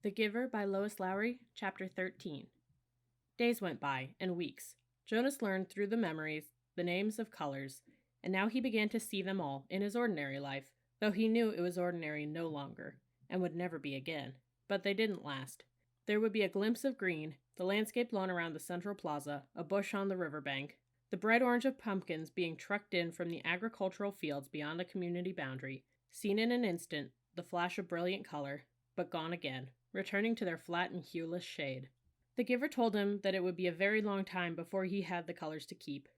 The Giver by Lois Lowry, Chapter 13. Days went by, and weeks. Jonas learned through the memories the names of colors, and now he began to see them all in his ordinary life, though he knew it was ordinary no longer, and would never be again. But they didn't last. There would be a glimpse of green, the landscape lawn around the central plaza, a bush on the riverbank, the bright orange of pumpkins being trucked in from the agricultural fields beyond the community boundary, seen in an instant, the flash of brilliant color, but gone again, returning to their flat and hueless shade. The Giver told him that it would be a very long time before he had the colors to keep.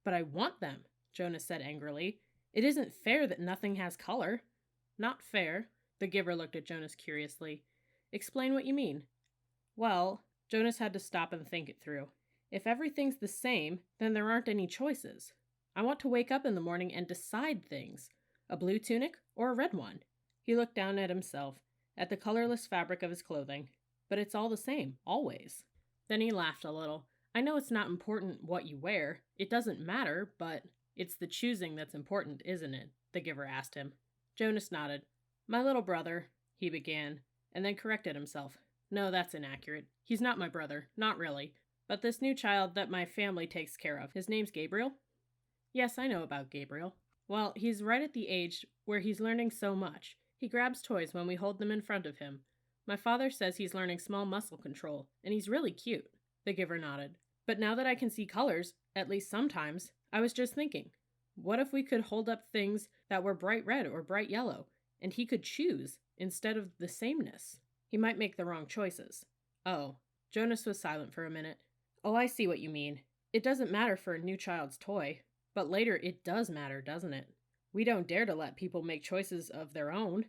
"But I want them," Jonas said angrily. "It isn't fair that nothing has color." "Not fair?" The Giver looked at Jonas curiously. "Explain what you mean." "Well," Jonas had to stop and think it through. "If everything's the same, then there aren't any choices. I want to wake up in the morning and decide things. A blue tunic or a red one?" He looked down at himself, at the colorless fabric of his clothing. "But it's all the same, always." Then he laughed a little. "I know it's not important what you wear. It doesn't matter, but it's the choosing that's important, isn't it?" the Giver asked him. Jonas nodded. "My little brother," he began, and then corrected himself. "No, that's inaccurate. He's not my brother, not really. But this new child that my family takes care of, his name's Gabriel?" "Yes, I know about Gabriel." "Well, he's right at the age where he's learning so much. He grabs toys when we hold them in front of him. My father says he's learning small muscle control, and he's really cute." The Giver nodded. "But now that I can see colors, at least sometimes, I was just thinking, what if we could hold up things that were bright red or bright yellow, and he could choose, instead of the sameness? He might make the wrong choices." "Oh." Jonas was silent for a minute. "Oh, I see what you mean. It doesn't matter for a new child's toy. But later it does matter, doesn't it? We don't dare to let people make choices of their own."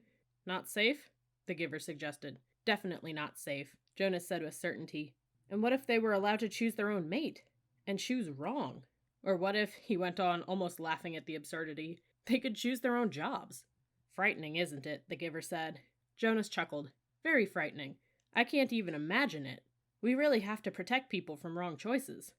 "Not safe?" the Giver suggested. "Definitely not safe," Jonas said with certainty. "And what if they were allowed to choose their own mate? And choose wrong? Or what if," he went on, almost laughing at the absurdity, "they could choose their own jobs?" "Frightening, isn't it?" the Giver said. Jonas chuckled. "Very frightening. I can't even imagine it. We really have to protect people from wrong choices."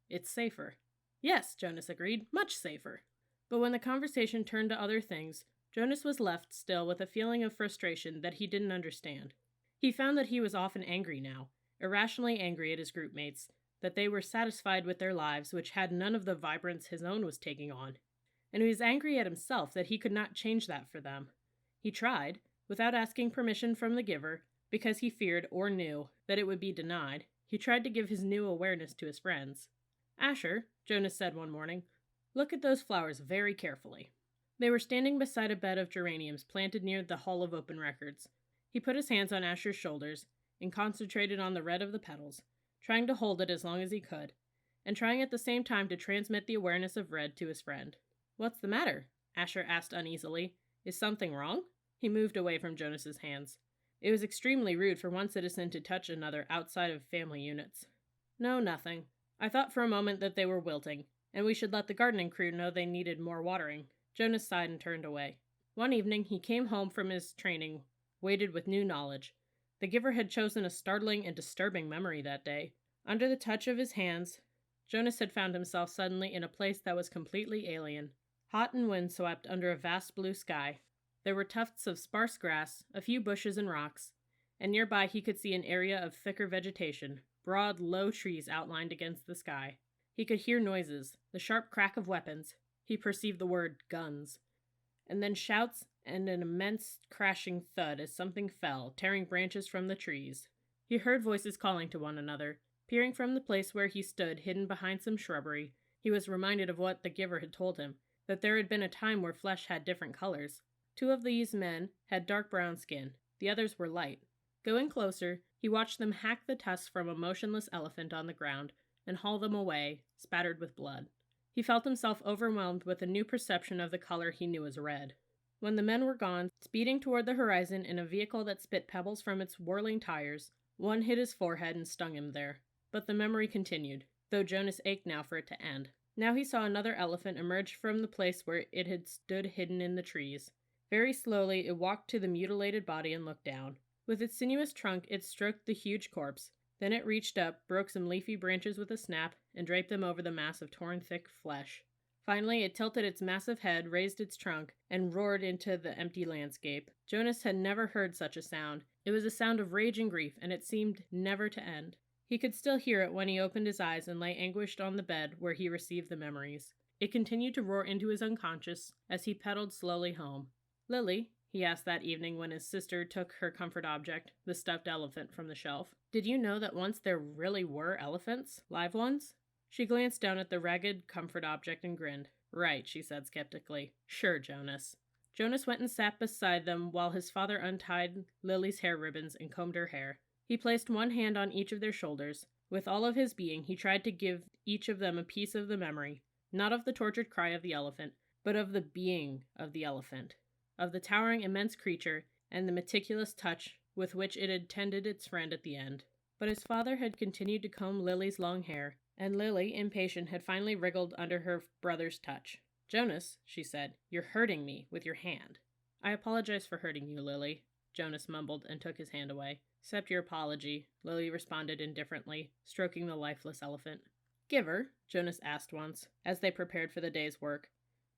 "It's safer." "Yes," Jonas agreed, "much safer." But when the conversation turned to other things, Jonas was left still with a feeling of frustration that he didn't understand. He found that he was often angry now, irrationally angry at his group mates, that they were satisfied with their lives which had none of the vibrance his own was taking on. And he was angry at himself that he could not change that for them. He tried, without asking permission from the Giver, because he feared or knew that it would be denied. He tried to give his new awareness to his friends. "Asher," Jonas said one morning, "look at those flowers very carefully." They were standing beside a bed of geraniums planted near the Hall of Open Records. He put his hands on Asher's shoulders and concentrated on the red of the petals, trying to hold it as long as he could, and trying at the same time to transmit the awareness of red to his friend. "What's the matter?" Asher asked uneasily. "Is something wrong?" He moved away from Jonas's hands. It was extremely rude for one citizen to touch another outside of family units. "No, nothing. I thought for a moment that they were wilting, and we should let the gardening crew know they needed more watering." Jonas sighed and turned away. One evening, he came home from his training, weighted with new knowledge. The Giver had chosen a startling and disturbing memory that day. Under the touch of his hands, Jonas had found himself suddenly in a place that was completely alien. Hot and windswept under a vast blue sky. There were tufts of sparse grass, a few bushes and rocks, and nearby he could see an area of thicker vegetation, broad, low trees outlined against the sky. He could hear noises, the sharp crack of weapons. He perceived the word guns. And then shouts and an immense crashing thud as something fell, tearing branches from the trees. He heard voices calling to one another. Peering from the place where he stood, hidden behind some shrubbery, he was reminded of what the Giver had told him, that there had been a time where flesh had different colors. 2 of these men had dark brown skin. The others were light. Going closer, he watched them hack the tusks from a motionless elephant on the ground and haul them away, spattered with blood. He felt himself overwhelmed with a new perception of the color he knew as red. When the men were gone, speeding toward the horizon in a vehicle that spit pebbles from its whirling tires, one hit his forehead and stung him there. But the memory continued, though Jonas ached now for it to end. Now he saw another elephant emerge from the place where it had stood hidden in the trees. Very slowly it walked to the mutilated body and looked down. With its sinuous trunk it stroked the huge corpse. Then it reached up, broke some leafy branches with a snap, and draped them over the mass of torn thick flesh. Finally, it tilted its massive head, raised its trunk, and roared into the empty landscape. Jonas had never heard such a sound, It was a sound of rage and grief, and it seemed never to end. He could still hear it when he opened his eyes and lay anguished on the bed where he received the memories. It continued to roar into his unconscious as he pedaled slowly home. "Lily," he asked that evening when his sister took her comfort object, the stuffed elephant, from the shelf, "did you know that once there really were elephants? Live ones?" She glanced down at the ragged comfort object and grinned. "Right," she said skeptically. "Sure, Jonas." Jonas went and sat beside them while his father untied Lily's hair ribbons and combed her hair. He placed one hand on each of their shoulders. With all of his being, he tried to give each of them a piece of the memory, not of the tortured cry of the elephant, but of the being of the elephant, of the towering immense creature, and the meticulous touch with which it had tended its friend at the end. But his father had continued to comb Lily's long hair, and Lily, impatient, had finally wriggled under her brother's touch. "Jonas," she said, "you're hurting me with your hand." "I apologize for hurting you, Lily," Jonas mumbled and took his hand away. "Accept your apology," Lily responded indifferently, stroking the lifeless elephant. "Giver," Jonas asked once, as they prepared for the day's work,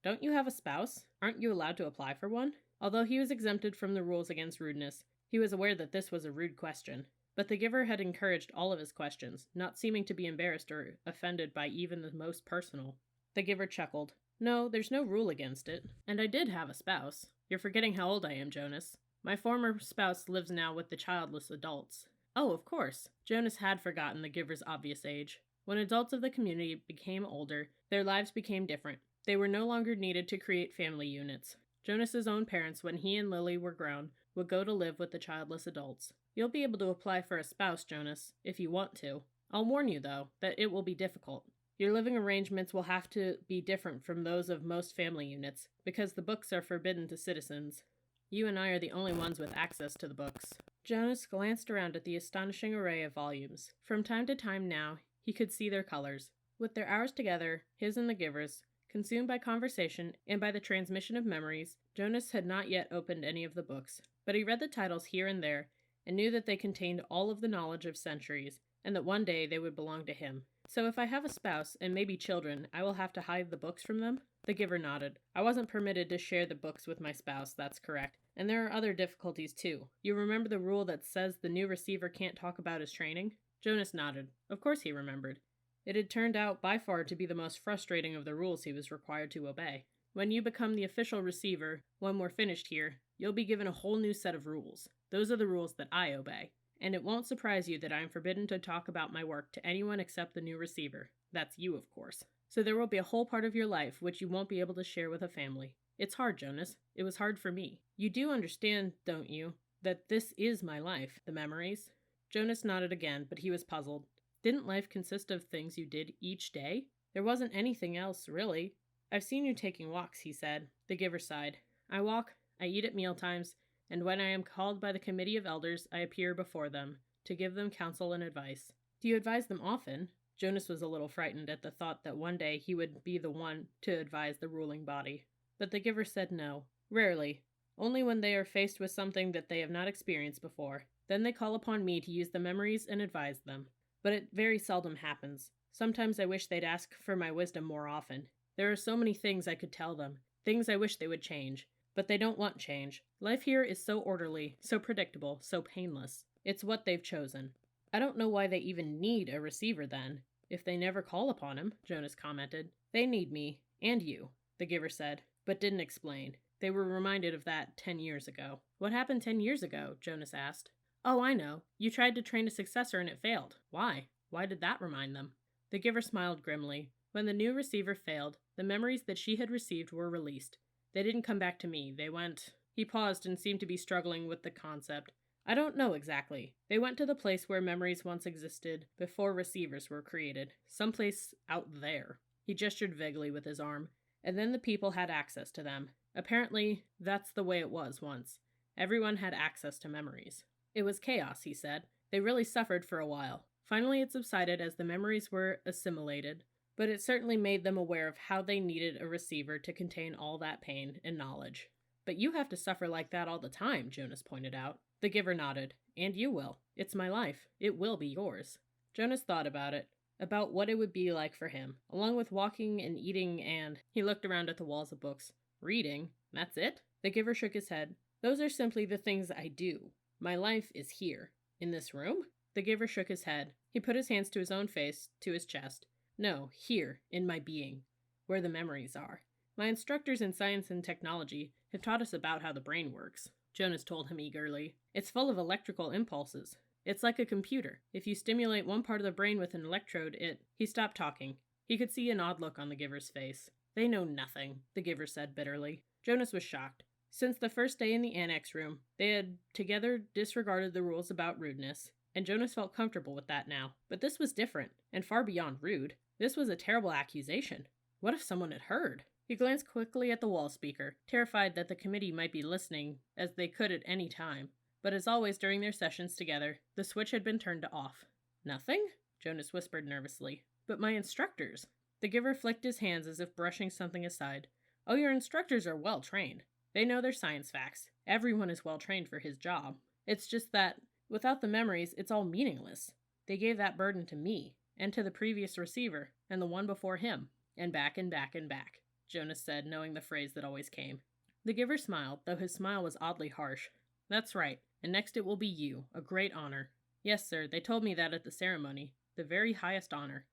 "don't you have a spouse? Aren't you allowed to apply for one?" Although he was exempted from the rules against rudeness, he was aware that this was a rude question. But the giver had encouraged all of his questions, not seeming to be embarrassed or offended by even the most personal. The giver chuckled. "No, there's no rule against it. And I did have a spouse. You're forgetting how old I am, Jonas. My former spouse lives now with the childless adults." Oh, of course. Jonas had forgotten the giver's obvious age. When adults of the community became older, their lives became different. They were no longer needed to create family units. Jonas's own parents, when he and Lily were grown, would go to live with the childless adults. "You'll be able to apply for a spouse, Jonas, if you want to. I'll warn you, though, that it will be difficult. Your living arrangements will have to be different from those of most family units, because the books are forbidden to citizens. You and I are the only ones with access to the books." Jonas glanced around at the astonishing array of volumes. From time to time now, he could see their colors. With their hours together, his and the giver's, consumed by conversation and by the transmission of memories, Jonas had not yet opened any of the books, but he read the titles here and there, and knew that they contained all of the knowledge of centuries, and that one day they would belong to him. "So if I have a spouse, and maybe children, I will have to hide the books from them?" The giver nodded. "I wasn't permitted to share the books with my spouse, that's correct. And there are other difficulties, too. You remember the rule that says the new receiver can't talk about his training?" Jonas nodded. Of course he remembered. It had turned out by far to be the most frustrating of the rules he was required to obey. "When you become the official receiver, when we're finished here, you'll be given a whole new set of rules. Those are the rules that I obey. And it won't surprise you that I am forbidden to talk about my work to anyone except the new receiver. That's you, of course. So there will be a whole part of your life which you won't be able to share with a family. It's hard, Jonas. It was hard for me. You do understand, don't you, that this is my life, the memories?" Jonas nodded again, but he was puzzled. Didn't life consist of things you did each day? There wasn't anything else, really. "I've seen you taking walks," he said. The giver sighed. "I walk, I eat at mealtimes, and when I am called by the committee of elders, I appear before them, to give them counsel and advice." "Do you advise them often?" Jonas was a little frightened at the thought that one day he would be the one to advise the ruling body. But the giver said no. "Rarely. Only when they are faced with something that they have not experienced before. Then they call upon me to use the memories and advise them. But it very seldom happens. Sometimes I wish they'd ask for my wisdom more often. There are so many things I could tell them, things I wish they would change. But they don't want change. Life here is so orderly, so predictable, so painless. It's what they've chosen." "I don't know why they even need a receiver then, if they never call upon him," Jonas commented. "They need me, and you," the giver said, but didn't explain. They were reminded of that 10 years ago. "What happened 10 years ago?" Jonas asked. "Oh, I know. You tried to train a successor and it failed. Why? Why did that remind them?" The giver smiled grimly. "When the new receiver failed, the memories that she had received were released. They didn't come back to me. They went—" He paused and seemed to be struggling with the concept. "I don't know exactly. They went to the place where memories once existed before receivers were created. Someplace out there." He gestured vaguely with his arm. "And then the people had access to them. Apparently, that's the way it was once. Everyone had access to memories. It was chaos," he said. "They really suffered for a while. Finally it subsided as the memories were assimilated, but it certainly made them aware of how they needed a receiver to contain all that pain and knowledge." "But you have to suffer like that all the time," Jonas pointed out. The giver nodded. "And you will. It's my life. It will be yours." Jonas thought about it, about what it would be like for him, along with walking and eating and— He looked around at the walls of books. "Reading? That's it?" The giver shook his head. "Those are simply the things I do. My life is here. In this room? The giver shook his head. He put his hands to his own face, to his chest. No, here, in my being, where the memories are. My instructors in science and technology have taught us about how the brain works, Jonas told him eagerly. It's full of electrical impulses. It's like a computer. If you stimulate one part of the brain with an electrode, He stopped talking. He could see an odd look on the giver's face. They know nothing, the giver said bitterly. Jonas was shocked. Since the first day in the annex room, they had together disregarded the rules about rudeness, and Jonas felt comfortable with that now. But this was different, and far beyond rude. This was a terrible accusation. What if someone had heard? He glanced quickly at the wall speaker, terrified that the committee might be listening, as they could at any time. But as always during their sessions together, the switch had been turned to off. Nothing? Jonas whispered nervously. But my instructors. The giver flicked his hands as if brushing something aside. Oh, your instructors are well trained. They know their science facts. Everyone is well trained for his job. It's just that, without the memories, it's all meaningless. They gave that burden to me, and to the previous receiver, and the one before him, and back and back and back, Jonas said, knowing the phrase that always came. The giver smiled, though his smile was oddly harsh. That's right, and next it will be you, a great honor. Yes, sir, they told me that at the ceremony, the very highest honor.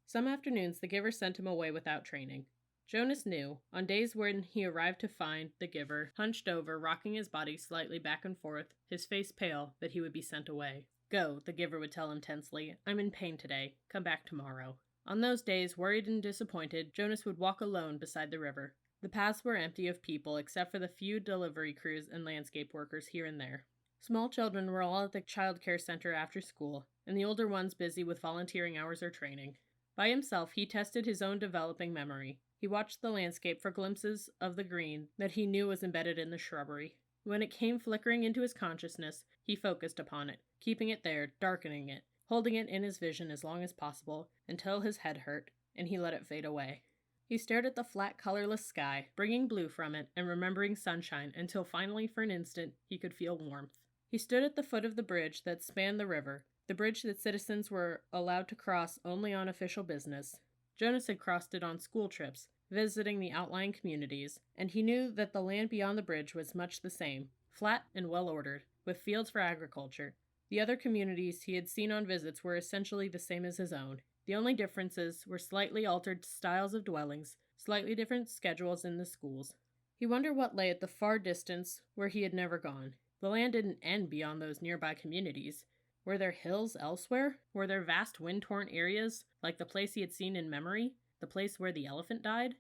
Some afternoons the giver sent him away without training. Jonas knew, on days when he arrived to find the giver hunched over, rocking his body slightly back and forth, his face pale, that he would be sent away. Go, the giver would tell him tensely. I'm in pain today. Come back tomorrow. On those days, worried and disappointed, Jonas would walk alone beside the river. The paths were empty of people except for the few delivery crews and landscape workers here and there. Small children were all at the child care center after school, and the older ones busy with volunteering hours or training. By himself, he tested his own developing memory. He watched the landscape for glimpses of the green that he knew was embedded in the shrubbery. When it came flickering into his consciousness, he focused upon it, keeping it there, darkening it, holding it in his vision as long as possible, until his head hurt, and he let it fade away. He stared at the flat, colorless sky, bringing blue from it and remembering sunshine until finally, for an instant, he could feel warmth. He stood at the foot of the bridge that spanned the river, the bridge that citizens were allowed to cross only on official business. Jonas had crossed it on school trips, visiting the outlying communities, and he knew that the land beyond the bridge was much the same, flat and well-ordered, with fields for agriculture. The other communities he had seen on visits were essentially the same as his own. The only differences were slightly altered styles of dwellings, slightly different schedules in the schools. He wondered what lay at the far distance where he had never gone. The land didn't end beyond those nearby communities. Were there hills elsewhere? Were there vast wind-torn areas, like the place he had seen in memory, the place where the elephant died?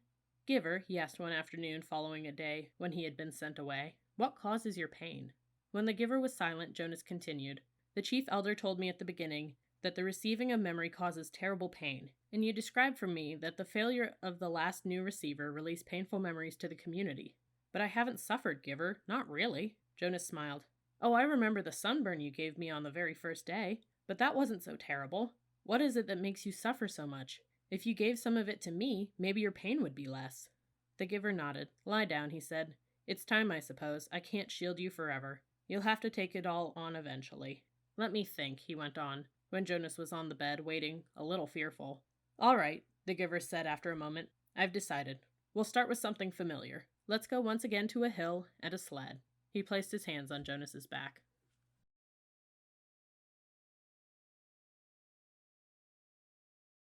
Giver, he asked one afternoon following a day when he had been sent away, what causes your pain? When the giver was silent, Jonas continued. The chief elder told me at the beginning that the receiving of memory causes terrible pain, and you described for me that the failure of the last new receiver released painful memories to the community. But I haven't suffered, Giver, not really. Jonas smiled. Oh, I remember the sunburn you gave me on the very first day, but that wasn't so terrible. What is it that makes you suffer so much? If you gave some of it to me, maybe your pain would be less. The giver nodded. Lie down, he said. It's time, I suppose. I can't shield you forever. You'll have to take it all on eventually. Let me think, he went on, when Jonas was on the bed, waiting, a little fearful. All right, the giver said after a moment. I've decided. We'll start with something familiar. Let's go once again to a hill and a sled. He placed his hands on Jonas's back.